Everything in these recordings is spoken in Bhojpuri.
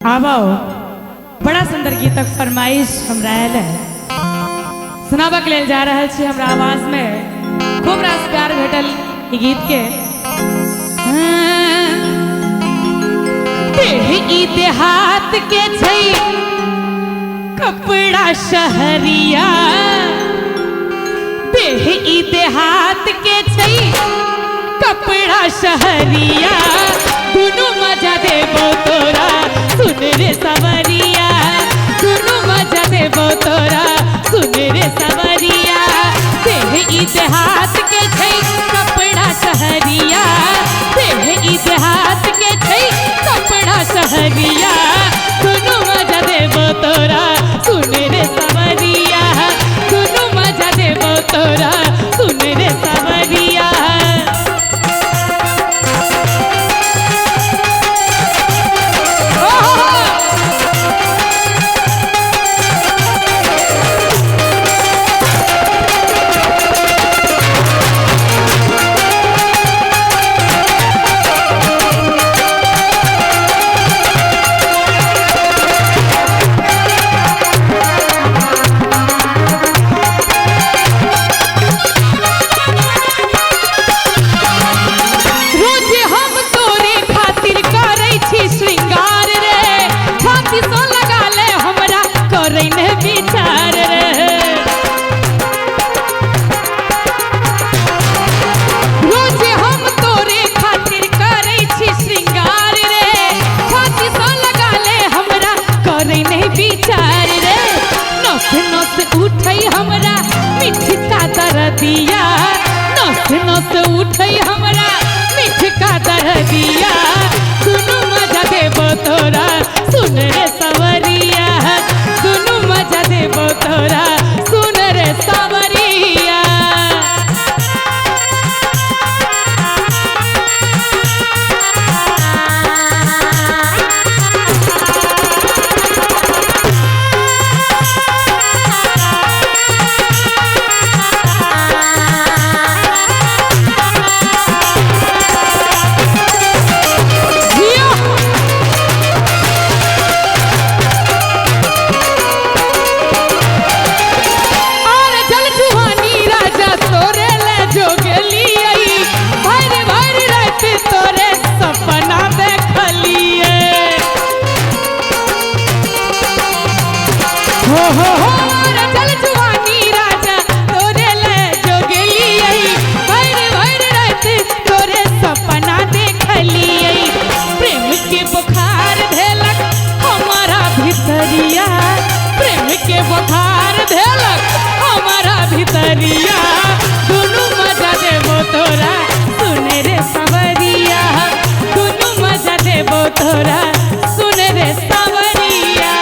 आवो बड़ा सुंदर गीतक फरमाइश हमरा आयल है सुनाबक लेल जा रहल छी। हमरा आवाज में खूब रास प्यार भेटल ई गीत के। ई देहात के छै कपड़ा शहरिया, ई देहात के छै कपड़ा शहरिया, दुनू मजा देबो तोरा सुन रे सवरिया, दुनू मजा देबो तोरा सुन रे सवरिया। ई देहात के छै कपड़ा शहरिया, ई देहात के छै कपड़ा शहरिया, दुनू मजा देबो तोरा सुन रे सवरिया, दुनू मजा देबो तोरा सुन रे सवरिया। दिया नस नस उठै हमरा मीठ का दर्दिया, दुनू मजा देबो तोरा सुन रे सवरिया, दुनू मजा देबो तोरा सुन रे सवरिया। चल जुआनी राजा तोरे ले जोगलियै, भर भर रात तोरे सपना देखलियै, प्रेम के बुखार धेलक हमारा भितरिया, प्रेम के बुखार धेलक हमारा भितरिया, दुनू मजा देबो तोरा सुन रे सवरिया, दुनू मजा देबो तोरा सुन रे सवरिया।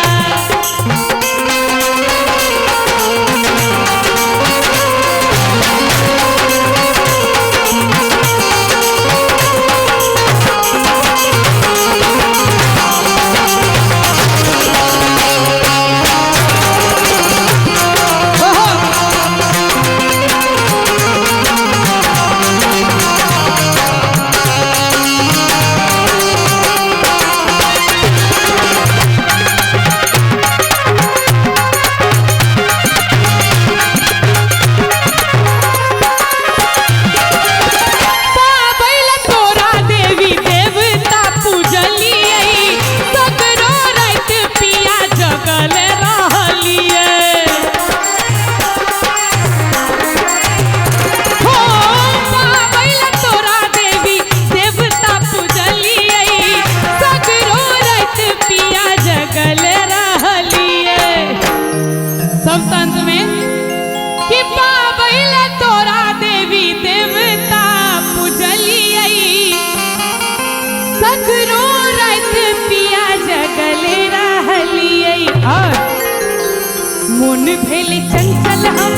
मन भेल चंचल हम